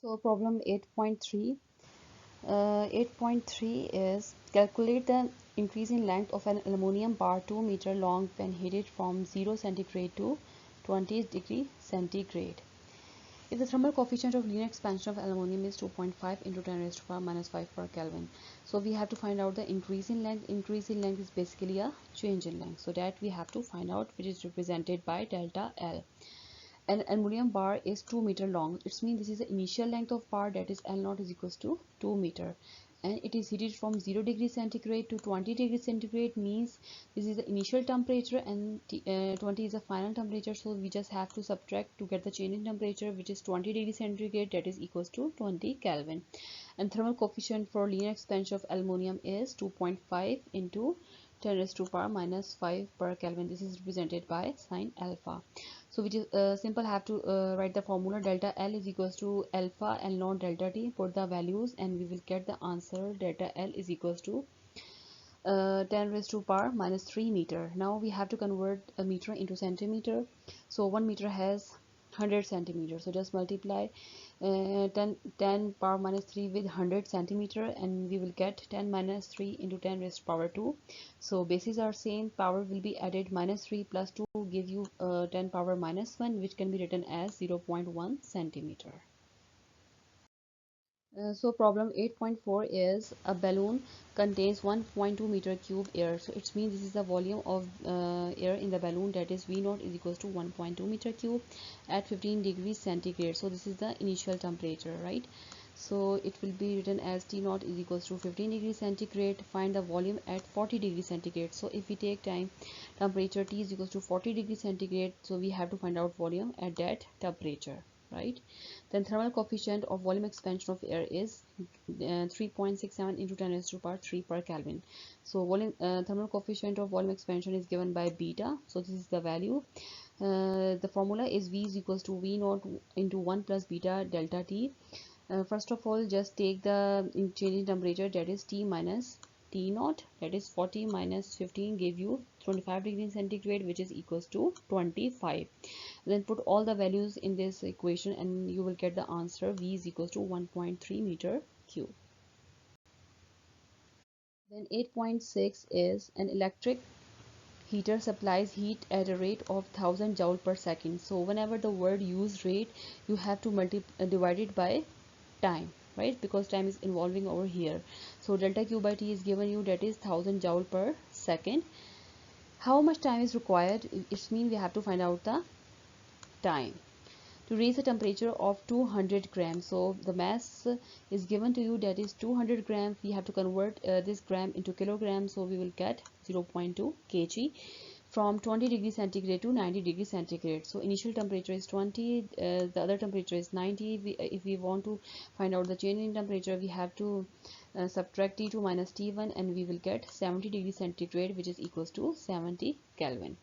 So problem 8.3. 8.3 is calculate the increase in length of an aluminum bar 2 meter long when heated from 0 centigrade to 20 degree centigrade. If the thermal coefficient of linear expansion of aluminum is 2.5 into 10 raised to power minus 5 per Kelvin. So we have to find out the increase in length. Increase in length is basically a change in length. So that we have to find out, which is represented by delta L. An aluminum bar is 2 meter long. It means this is the initial length of bar, that is L naught is equals to 2 meter, and it is heated from 0 degree centigrade to 20 degree centigrade, means this is the initial temperature and 20 is the final temperature. So we just have to subtract to get the change in temperature, which is 20 degree centigrade, that is equals to 20 Kelvin. And thermal coefficient for linear expansion of aluminum is 2.5 into 10 raised to power minus 5 per Kelvin. This is represented by sine alpha. So we just simple have to write the formula. Delta L is equals to alpha L naught delta T. Put the values and we will get the answer. Delta L is equals to 10 raised to power minus 3 meter. Now we have to convert a meter into centimeter. So 1 meter has 100 centimeters. So just multiply 10 power minus 3 with 100 centimeter, and we will get 10 minus 3 into 10 raised to power 2. So bases are same, power will be added, minus 3 plus 2 give you 10 power minus 1, which can be written as 0.1 centimeter. So problem 8.4 is a balloon contains 1.2 meter cube air. So it means this is the volume of air in the balloon, that is V naught is equals to 1.2 meter cube at 15 degrees centigrade. So this is the initial temperature, right? So it will be written as T naught is equals to 15 degrees centigrade. Find the volume at 40 degrees centigrade. So if we take time, temperature T is equals to 40 degrees centigrade, so we have to find out volume at that temperature, right? Then thermal coefficient of volume expansion of air is 3.67 into 10 raised to power 3 per Kelvin. So thermal coefficient of volume expansion is given by beta. So this is the value. The formula is V is equals to V naught into 1 plus beta delta T. First of all, just take the change in temperature, that is T minus T naught, that is 40 minus 15 give you 25 degrees centigrade, which is equals to 25. Then put all the values in this equation and you will get the answer. V is equals to 1.3 meter cube. Then 8.6 is an electric heater supplies heat at a rate of 1000 joule per second. So whenever the word use rate, you have to divide it by time, right? Because time is involving over here. So delta Q by T is given you, that is 1000 joule per second. How much time is required? It means we have to find out the time to raise the temperature of 200 grams. So the mass is given to you, that is 200 grams. We have to convert this gram into kilograms, so we will get 0.2 kg from 20 degrees centigrade to 90 degrees centigrade. So initial temperature is 20, the other temperature is 90. If we want to find out the change in temperature, we have to subtract T2 minus T1 and we will get 70 degrees centigrade, which is equals to 70 Kelvin.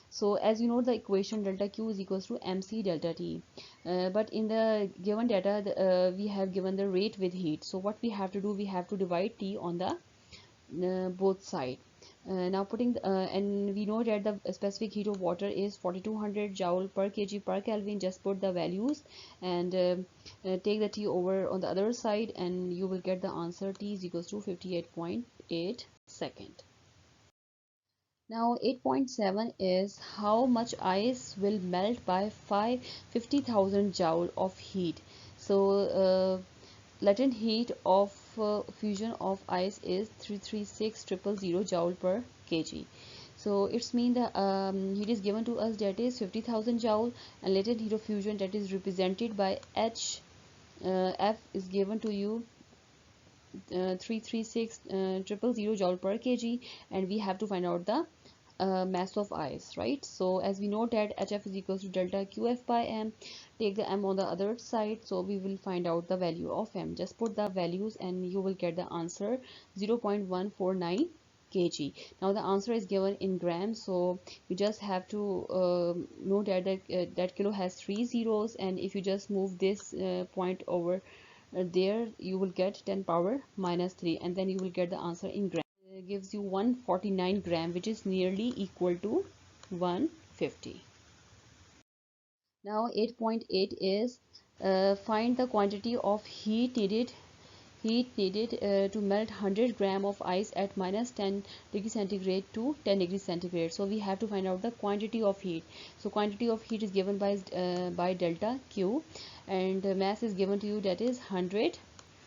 So as you know the equation, delta Q is equals to MC delta T. But in the given data, we have given the rate with heat. So what we have to do, we have to divide T on the both side. Now putting and we know that the specific heat of water is 4200 joule per kg per Kelvin. Just put the values and take the T over on the other side and you will get the answer. T is equals to 58.8 second. Now 8.7 is how much ice will melt by 50,000 joule of heat. So latent heat of fusion of ice is 336,000 joule per kg. So it's mean the heat is given to us, that is 50,000 joule, and latent heat of fusion, that is represented by H. F is given to you 336,000 joule per kg, and we have to find out the mass of ice, right? So as we know that HF is equals to delta QF by M. Take the M on the other side, so we will find out the value of M. Just put the values and you will get the answer, 0.149 kg. Now the answer is given in grams, so you just have to know that that kilo has 3 zeros, and if you just move this point over there, you will get 10 power minus 3, and then you will get the answer in grams. Gives you 149 gram, which is nearly equal to 150. Now 8.8 is Find the quantity of heat needed to melt 100 gram of ice at minus 10 degree centigrade to 10 degree centigrade. So we have to find out the quantity of heat. So quantity of heat is given by delta Q, and the mass is given to you, that is 100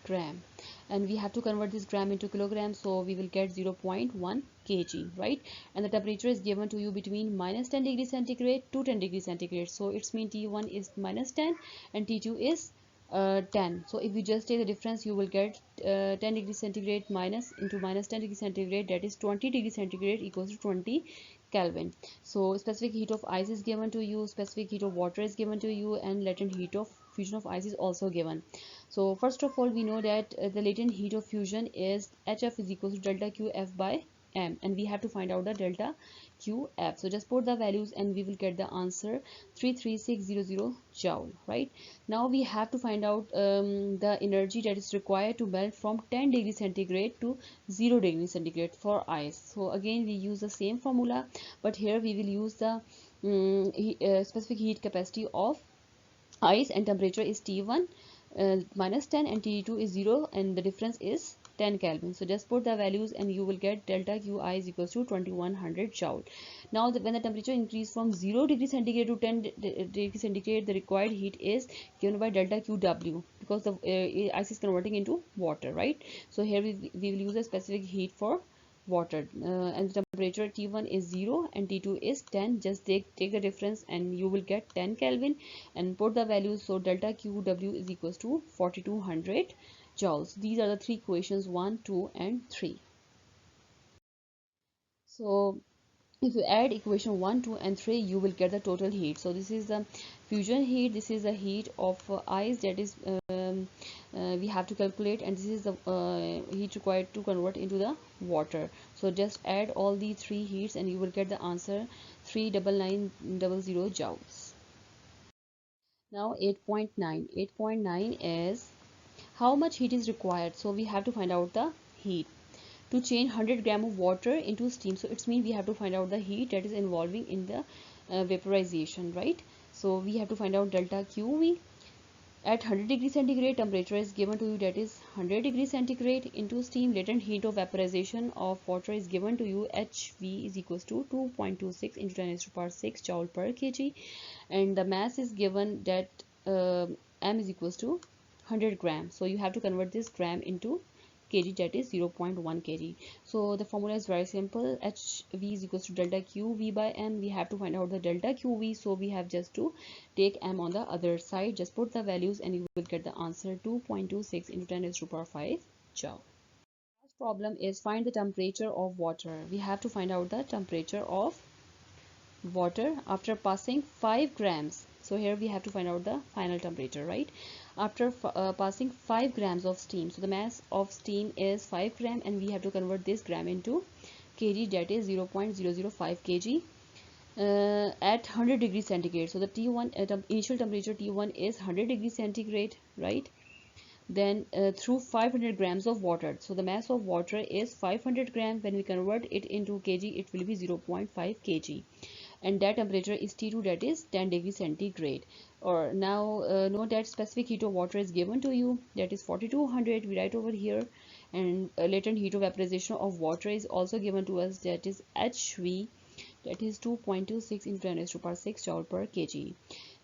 gram, and we have to convert this gram into kilogram, so we will get 0.1 kg, right? And the temperature is given to you between minus 10 degree centigrade to 10 degree centigrade, so it's mean T1 is minus 10 and T2 is 10. So if you just take the difference, you will get 10 degree centigrade minus into minus 10 degree centigrade, that is 20 degree centigrade equals to 20 Kelvin. So specific heat of ice is given to you, specific heat of water is given to you, and latent heat of fusion of ice is also given. So first of all, we know that the latent heat of fusion is HF is equal to delta QF by M, and we have to find out the delta QF. So just put the values and we will get the answer 33600 joule, right? Now we have to find out the energy that is required to melt from 10 degree centigrade to 0 degree centigrade for ice. So again we use the same formula, but here we will use the specific heat capacity of ice, and temperature is T1 minus 10 and T2 is 0, and the difference is 10 Kelvin. So just put the values and you will get delta Qi is equals to 2100 joule. Now when the temperature increase from 0 degree centigrade to 10 degree centigrade, the required heat is given by delta Qw, because the ice is converting into water, right? So here we will use a specific heat for water, and the temperature T1 is 0 and T2 is 10. Just take the difference and you will get 10 Kelvin, and put the values. So delta QW is equals to 4200 joules. These are the three equations 1, 2 and 3. So if you add equation 1, 2 and 3, you will get the total heat. So this is the fusion heat, this is the heat of ice, that is we have to calculate, and this is the heat required to convert into the water. So just add all the three heats and you will get the answer 39900 joules. Now 8.9 is how much heat is required. So we have to find out the heat to change 100 gram of water into steam. So it's mean we have to find out the heat that is involving in the vaporization, right? So we have to find out delta QV. At 100 degree centigrade, temperature is given to you, that is 100 degree centigrade into steam. Latent heat of vaporization of water is given to you, HV is equals to 2.26 into 10 raised to power 6 joule per kg, and the mass is given that M is equals to 100 grams. So you have to convert this gram into kg, that is 0.1 kg. So the formula is very simple. HV is equals to delta QV by M. We have to find out the delta QV, so we have just to take M on the other side. Just put the values and you will get the answer 2.26 into 10 raised to power 5 joule. Next problem is find the temperature of water. We have to find out the temperature of water after passing 5 grams. So here we have to find out the final temperature, right? After passing 5 grams of steam. So the mass of steam is 5 gram, and we have to convert this gram into kg, that is 0.005 kg at 100 degrees centigrade. So the T1 initial temperature T1 is 100 degrees centigrade, right? Then through 500 grams of water. So the mass of water is 500 grams. When we convert it into kg, it will be 0.5 kg, and that temperature is T2, that is 10 degrees centigrade. Or now note that specific heat of water is given to you, that is 4200. We write over here, and latent heat of vaporization of water is also given to us, that is HV, that is 2.26 into 10 raised to power 6 joule per kg.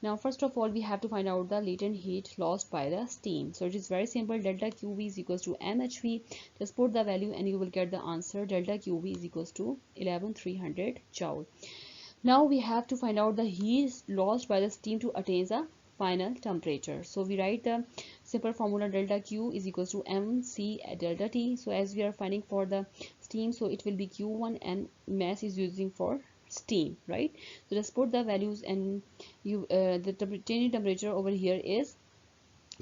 Now first of all, we have to find out the latent heat lost by the steam. So it is very simple. Delta QV is equals to MHV. Just put the value and you will get the answer. Delta QV is equals to 11300 joule. Now we have to find out the heat lost by the steam to attain the final temperature. So we write the simple formula, delta Q is equals to MC at delta T. So as we are finding for the steam, so it will be Q1, and mass is using for steam, right? So just put the values and you the changing temperature over here is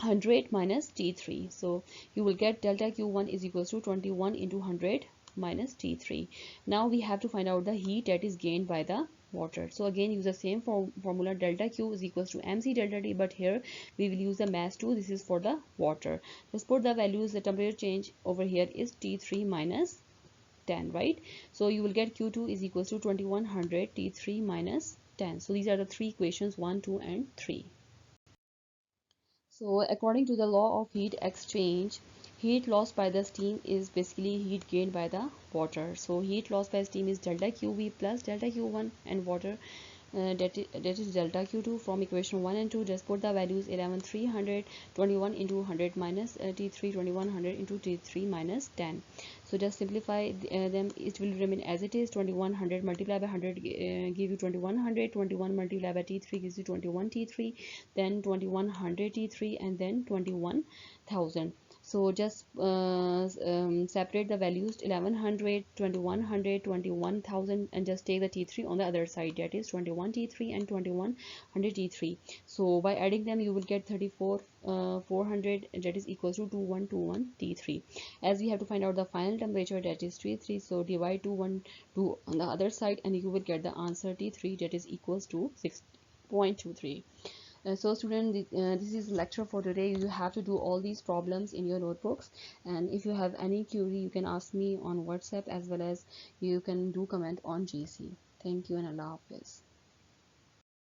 100 minus T3. So you will get delta Q1 is equals to 21 into 100 minus T3. Now we have to find out the heat that is gained by the water. So again use the same formula, delta Q is equals to MC delta T, but here we will use the mass 2. This is for the water. Just put the values. The temperature change over here is T3 minus 10, right? So you will get Q2 is equals to 2100 T3 minus 10. So these are the three equations 1, 2 and 3. So according to the law of heat exchange, heat lost by the steam is basically heat gained by the water. So heat lost by steam is delta QV plus delta Q1, and water that is delta Q2. From equation 1 and 2, just put the values 11 300 21 into 100 minus T3 2100 into T3 minus 10. So just simplify them. It will remain as it is. 2100 multiplied by 100 give you 2100. 21 multiplied by T3 gives you 21 T3, then 2100 T3, and then 21,000. So just separate the values 1100, 2100, 21,000, and just take the T3 on the other side, that is 21 T3 and 2100 T3. So by adding them you will get 34 400, that is equals to 2121 T3. As we have to find out the final temperature, that is T3, so divide 212 on the other side and you will get the answer T3, that is equals to 6.23. So student, this is lecture for today. You have to do all these problems in your notebooks, and if you have any query you can ask me on WhatsApp, as well as you can do comment on GC. Thank you and Allah Hafiz.